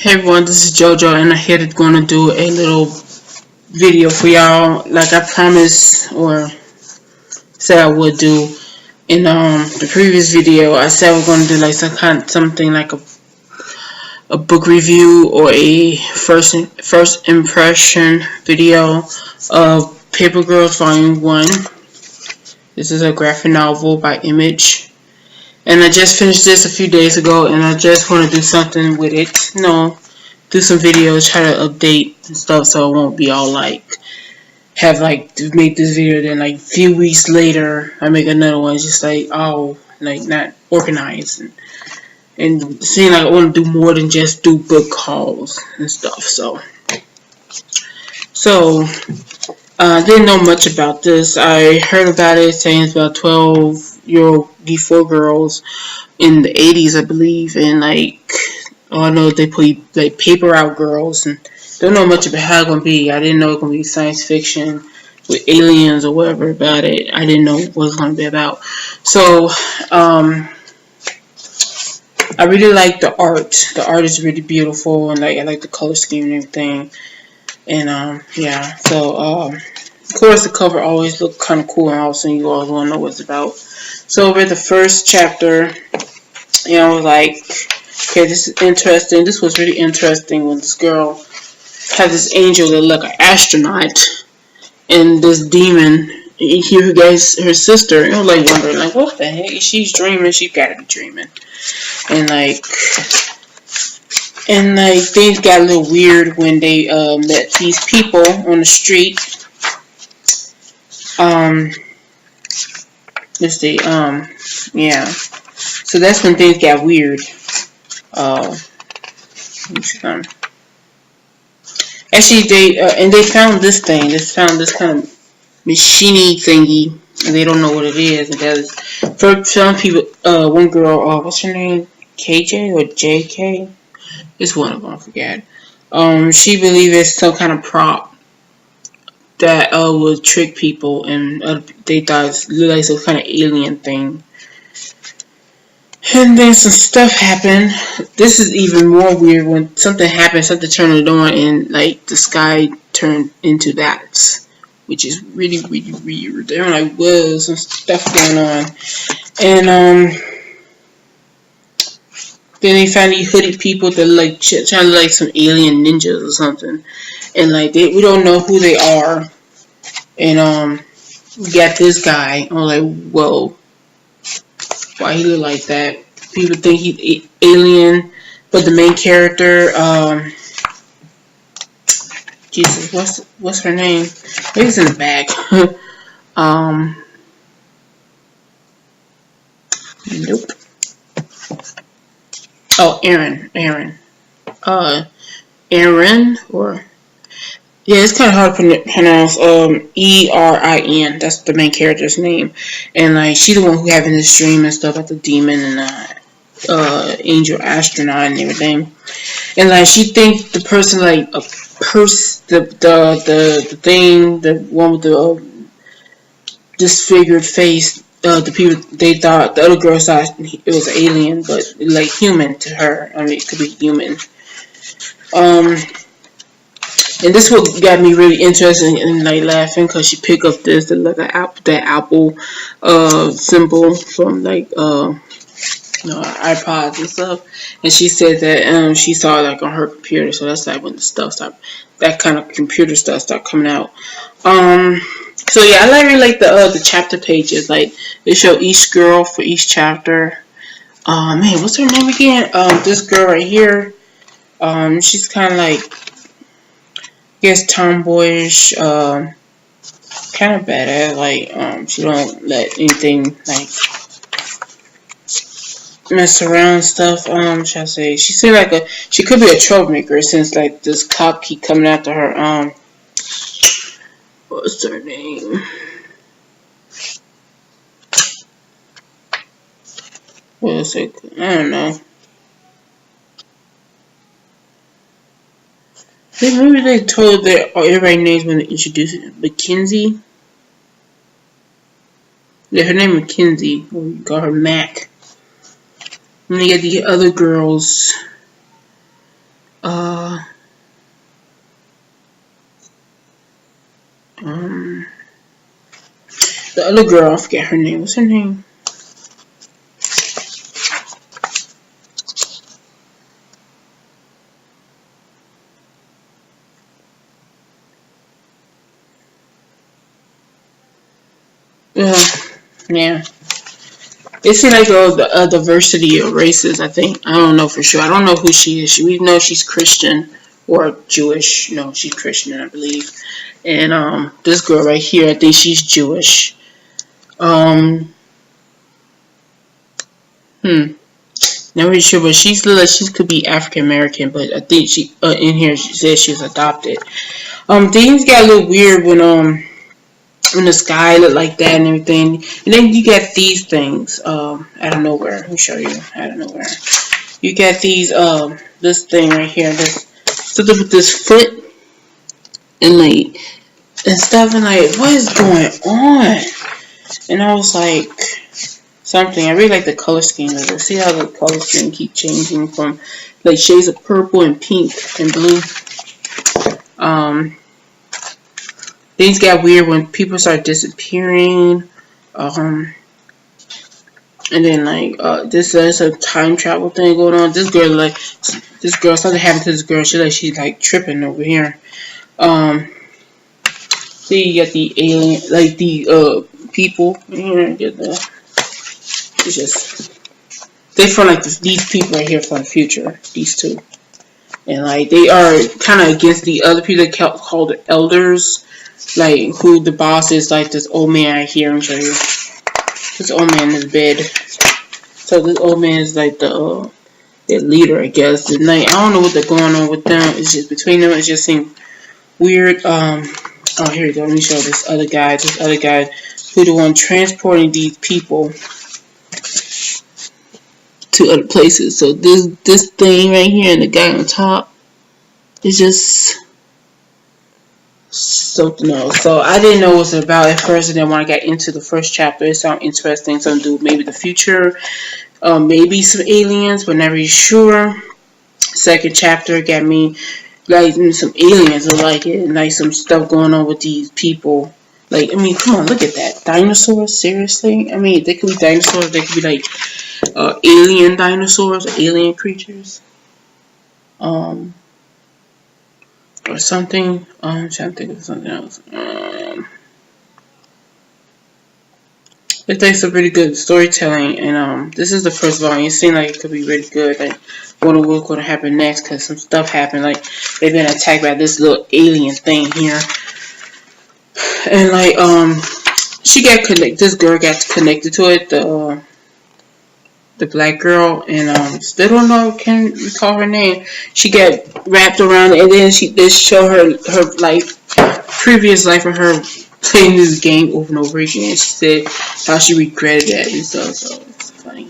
Hey everyone, this is Jojo, and I'm here to going to do a little video for y'all, like I promised or said I would do. In the previous video, I said we're going to do like something like a book review or a first impression video of Paper Girls Volume 1. This is a graphic novel by Image. And I just finished this a few days ago, and I just want to do something with it. Do some videos, try to update and stuff, so it won't be all like to make this video, then like a few weeks later I make another one, just like not organized and seem like I want to do more than just do book hauls and stuff. So didn't know much about this. I heard about it saying it's about 12-year-old D4 girls in the 80s, I believe, and like I know they play like paper out girls, and don't know much about how it's gonna be. I didn't know it was gonna be science fiction with aliens or whatever about it. I didn't know what it was gonna be about. So I really like the art. The art is really beautiful, and like I like the color scheme and everything. And yeah. So of course the cover always look kind of cool, and also you always want to know what it's about. So read the first chapter. I was like, okay, this is interesting. This was really interesting when this girl had this angel that looked like an astronaut, and this demon, who guys, her sister, like wondering, like, what the heck? She's dreaming. She gotta be dreaming. And like things got a little weird when they met these people on the street. Let's see. Yeah. So that's when things got weird. Actually, they found this thing. They found this kind of machine thingy, and they don't know what it is. And there's for some people, one girl, what's her name, KJ or JK? It's one of them. I forget. She believed it's some kind of prop that would trick people, and they thought it looked like some kind of alien thing. And then some stuff happened. This is even more weird when something happened, something turned it on, and like the sky turned into that, which is really, really weird. They're like, whoa, some stuff going on. And then they found these hooded people that like trying to like some alien ninjas or something, and like we don't know who they are. And we got this guy. I'm like, whoa. Why he look like that? People think he's alien, but the main character, Jesus, what's her name? Maybe it's in the back. Nope. Oh, Aaron, or yeah, it's kind of hard to pronounce. Erin. That's the main character's name, and like she's the one who having this dream and stuff about the demon and angel astronaut and everything. And like she thinks the person like the thing, the one with the disfigured face. The people they thought, the other girls thought it was an alien, but like human to her. I mean, it could be human. And this what got me really interested and like laughing, because she picked up this like that apple symbol from like iPods and stuff, and she said that she saw it like on her computer. So that's like when the stuff started, that kind of computer stuff started coming out. So yeah, I really like the chapter pages. Like they show each girl for each chapter. Man, what's her name again? This girl right here. She's kind of like, I guess, tomboyish. Kind of badass. Like she don't let anything like mess around and stuff. Should I say? She seemed like she could be a troublemaker, since like this cop keep coming after her. What's her name? What is it? I don't know. Maybe they told that everybody names when they introduce it. Mackenzie. Yeah, her name Mackenzie. Or you call her Mac. And you get the other girls. Uh, um, the other girl, I forget her name. What's her name? Yeah. It seems like a diversity of races, I think. I don't know for sure. I don't know who she is. We know she's Christian or Jewish. No, she's Christian, I believe. And this girl right here, I think she's Jewish. Um, hmm. Not really sure, but she's like she could be African American, but I think she in here she says she's adopted. Things got a little weird when the sky looked like that and everything, and then you get these things out of nowhere. Let me show you out of nowhere. You got these this thing right here, this something with this foot and like and stuff, and like what is going on? And I was like something. I really like the color scheme of it. See how the color scheme keep changing from like shades of purple and pink and blue. Things got weird when people start disappearing. And then like there's a time travel thing going on. This girl something happened to this girl. She's like tripping over here. See you got the alien like the people here. Get the it's just they from like these people right here from the future. These two. And like they are kind of against the other people that called the elders, like who the boss is, like this old man right here. I'm show you. This old man in his bed. So this old man is like the leader, I guess. The night I don't know what they're going on with them. It's just between them. It just seems weird. Oh, here we go. Let me show this other guy. This other guy who the one transporting these people to other places. So this thing right here and the guy on top is just something else. So I didn't know what it was about at first, and then when I got into the first chapter, it sounded interesting. Something to do with maybe the future, maybe some aliens, but not really sure. Second chapter got me like some aliens or like it, and like some stuff going on with these people. Like, I mean, come on, look at that. Dinosaurs? Seriously? I mean, they could be dinosaurs. They could be like alien dinosaurs or alien creatures. Or something. I'm trying to think of something else. It takes some pretty good storytelling, and this is the first volume. It seemed like it could be really good. Like, what's going to happen next? Because some stuff happened. Like, they've been attacked by this little alien thing here, and like, she got connected. This girl got connected to it. The black girl, and still don't know, can't recall her name. She got wrapped around, and then they show her life, previous life of her playing this game over and over again. She said how she regretted that and stuff. So it's funny,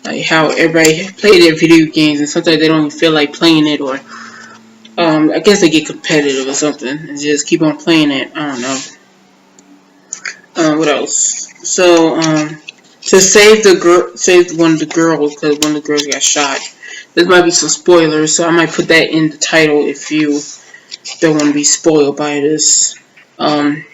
like how everybody play their video games, and sometimes they don't even feel like playing it, or I guess they get competitive or something and just keep on playing it. I don't know. What else? So to save one of the girls, because one of the girls got shot. There might be some spoilers, so I might put that in the title if you don't want to be spoiled by this. And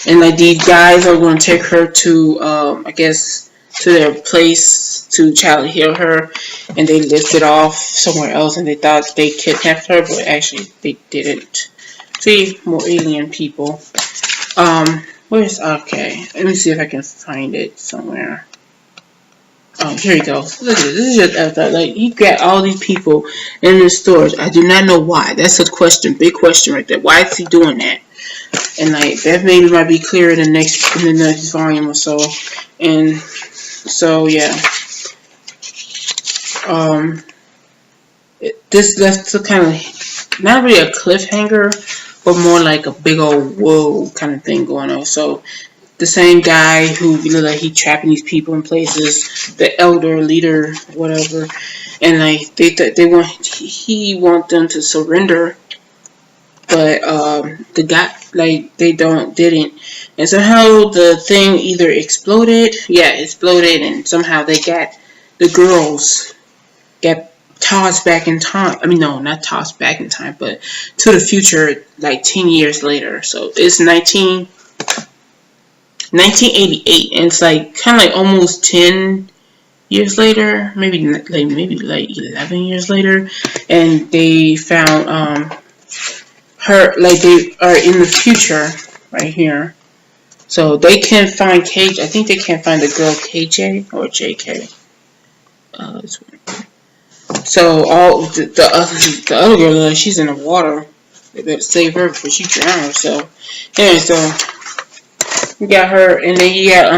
like these guys are going to take her to, I guess, to their place to child heal her, and they lifted off somewhere else, and they thought they kidnapped her, but actually they didn't. See, more alien people. Where's, okay, let me see if I can find it somewhere. Oh, here we go. Look at this. This is just after, like, he got all these people in the stores. I do not know why. That's a question, big question right there. Why is he doing that? And like that maybe might be clear in the next volume or so. And so yeah. That's a kind of not really a cliffhanger, but more like a big old whoa kind of thing going on. So the same guy who like he trapping these people in places, the elder leader, whatever, and like they want he want them to surrender, but the guy like didn't, and somehow the thing either exploded, and somehow they got the girls got tossed back in time. I mean, no, not tossed back in time, but to the future, like 10 years later. So it's 1988, and it's like kind of like almost 10 years later, maybe like 11 years later, and they found her, like they are in the future right here. So they can find KJ. I think they can't find the girl KJ or JK. So all the other girl, she's in the water. They better save her before she drowns herself. Anyway, so you got her, and then you got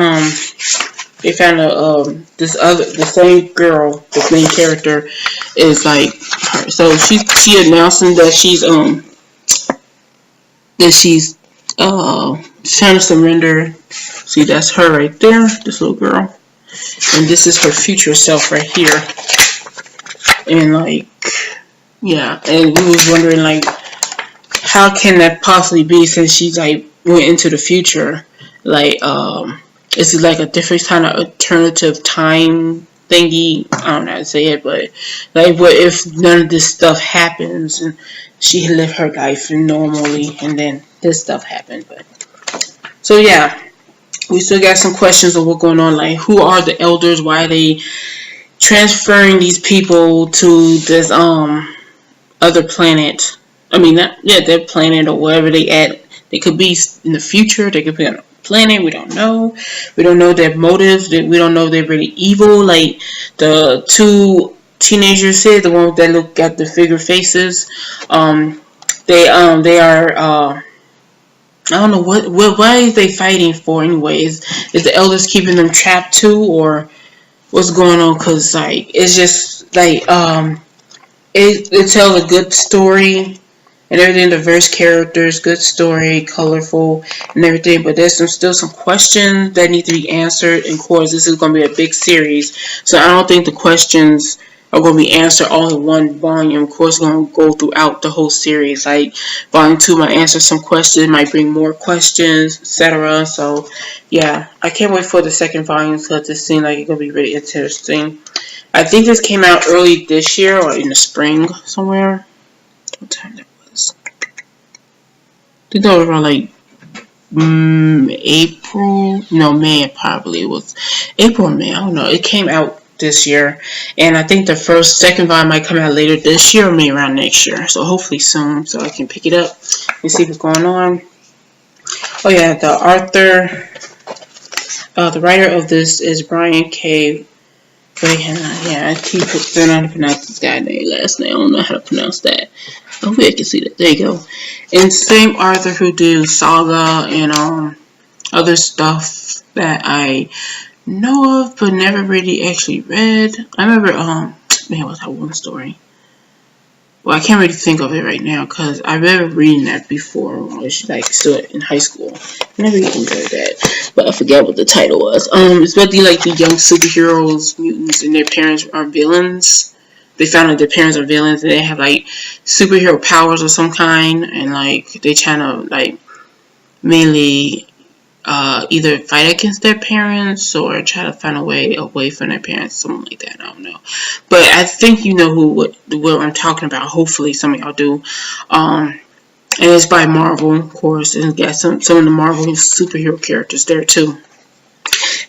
they found the same girl, the main character is like her. So she announcing that she's trying to surrender. See, that's her right there, this little girl, and this is her future self right here. And like, yeah, and we was wondering like, how can that possibly be, since she like went into the future? Like, is it like a different kind of alternative time thingy? I don't know how to say it, but like, what if none of this stuff happens and she lived her life normally, and then this stuff happened? But so yeah, we still got some questions of what's going on. Like, who are the elders? Why are they transferring these people to this other planet? I mean, their planet or wherever they at. They could be in the future. They could be on a planet. We don't know. We don't know their motives. We don't know if they're really evil. Like the two teenagers said, the one that look at the figure faces. They are. I don't know what. Why is they fighting for anyway? Is the elders keeping them trapped too, or what's going on? Cause like it's just like it tells a good story and everything, diverse characters, good story, colorful and everything, but there's still some questions that need to be answered. And of course, this is going to be a big series, so I don't think the questions are going to be answered all in one volume. Of course, it's going to go throughout the whole series. Like volume 2 might answer some questions, might bring more questions, etc. So yeah, I can't wait for the second volume because it seems like it's going to be really interesting. I think this came out early this year or in the spring somewhere. What time that was? I think that was around like April. No, May probably. It was April or May. I don't know. It came out this year, and I think the second volume might come out later this year or maybe around next year. So hopefully soon, so I can pick it up and see what's going on. Oh yeah, the writer of this is Brian K. Yeah, I keep trying how to pronounce this guy's last name. I don't know how to pronounce that. Hopefully I can see that. There you go. And same author who did Saga and other stuff that I know of but never really actually read. I remember man, what's that one story? Well, I can't really think of it right now because I remember reading that before when I was like still in high school. I never even read that, but I forget what the title was. It's about like the young superheroes, mutants, and their parents are villains. They found out their parents are villains and they have like superhero powers of some kind, and like they trying to like mainly either fight against their parents or try to find a way away from their parents, something like that. I don't know, but I think you know what I'm talking about. Hopefully, some of y'all do. And it's by Marvel, of course, and got some of the Marvel superhero characters there too.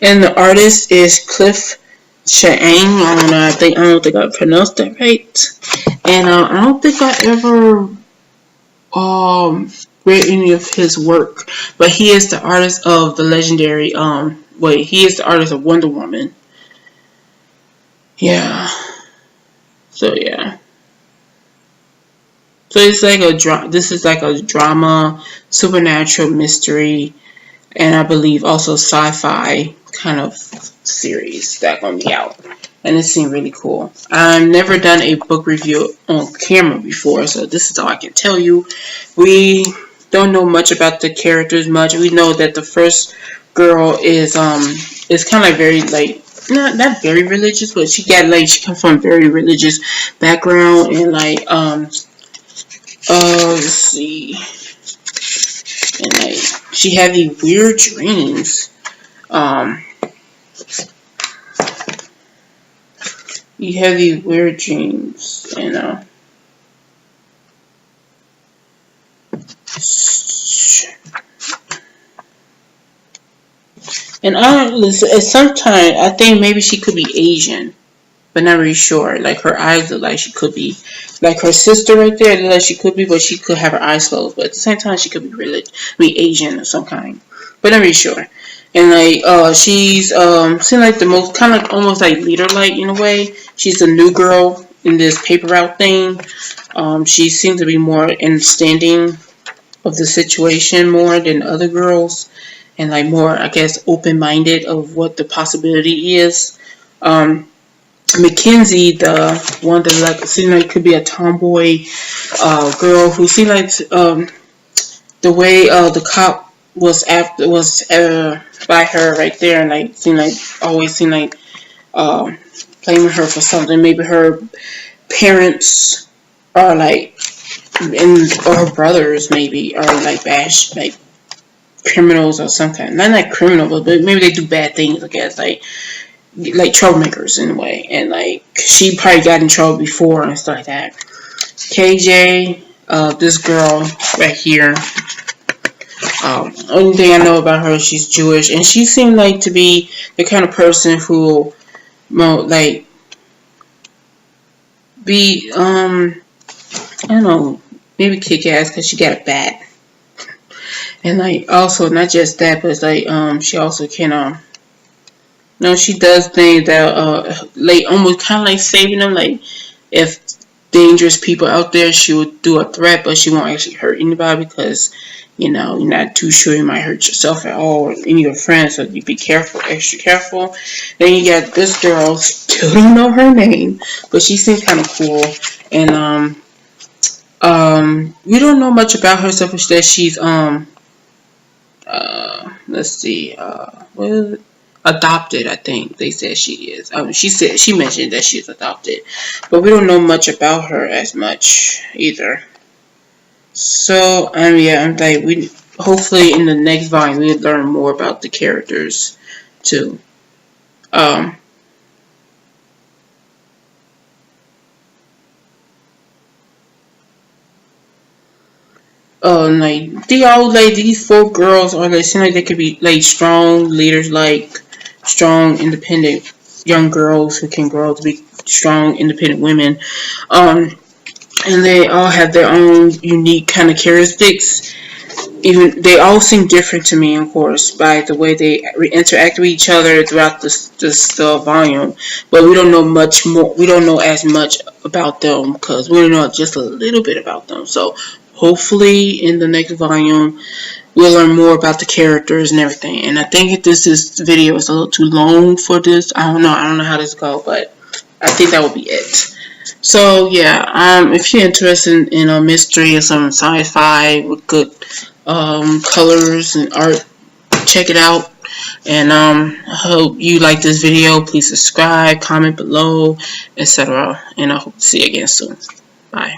And the artist is Cliff Chiang. I don't think I pronounced that right. And I don't think I ever read any of his work, but he is the artist of the legendary he is the artist of Wonder Woman. Yeah. So yeah. So it's like this is like a drama, supernatural mystery, and I believe also sci-fi kind of series that's gonna be out. And it seemed really cool. I've never done a book review on camera before, so this is all I can tell you. We don't know much about the characters much. We know that the first girl is kind of very like not very religious, but she comes from a very religious background, and like let's see, and like she had these weird dreams. You have these weird dreams, you know. And sometimes I think maybe she could be Asian, but not really sure. Like her eyes look like she could be, like her sister right there. Look like she could be, but she could have her eyes closed. But at the same time, she could be be Asian of some kind, but not really sure. And like she's seems like the most kind of like almost like leader like in a way. She's the new girl in this paper route thing. She seems to be more understanding of the situation more than other girls, and like more, I guess, open minded of what the possibility is. Mackenzie, the one that like seemed like could be a tomboy girl who seemed like the way the cop was by her right there, and like seemed like always seemed like blaming her for something. Maybe her parents are like or her brothers maybe are like bash like criminals or some kind. Not like criminals, but maybe they do bad things. I guess like troublemakers in a way, and like she probably got in trouble before and stuff like that. KJ, this girl right here. Only thing I know about her, she's Jewish, and she seemed like to be the kind of person who, like, be I don't know, maybe kick ass because she got a bat, and like also not just that, but it's like she also can no, she does things that like almost kind of like saving them. Like if dangerous people out there, she would do a threat, but she won't actually hurt anybody because you know you're not too sure you might hurt yourself at all or any of your friends. So you be careful, extra careful. Then you got this girl, still don't know her name, but she seems kind of cool. And we don't know much about her except that she's let's see, what is it? Adopted, I think they said she is. She mentioned that she's adopted, but we don't know much about her as much either. So yeah, I'm like we hopefully in the next volume we learn more about the characters too. Um, like they all like these four girls are like seem like they could be like strong leaders, like strong independent young girls who can grow to be strong independent women. Um, and they all have their own unique kind of characteristics. Even they all seem different to me, of course, by the way they interact with each other throughout this volume. But we don't know much more. We don't know as much about them because we know just a little bit about them. So hopefully, in the next volume, we'll learn more about the characters and everything. And I think if this video is a little too long for this, I don't know. I don't know how this go, but I think that will be it. So yeah, if you're interested in a mystery or some sci-fi with good colors and art, check it out. And I hope you like this video. Please subscribe, comment below, etc. And I hope to see you again soon. Bye.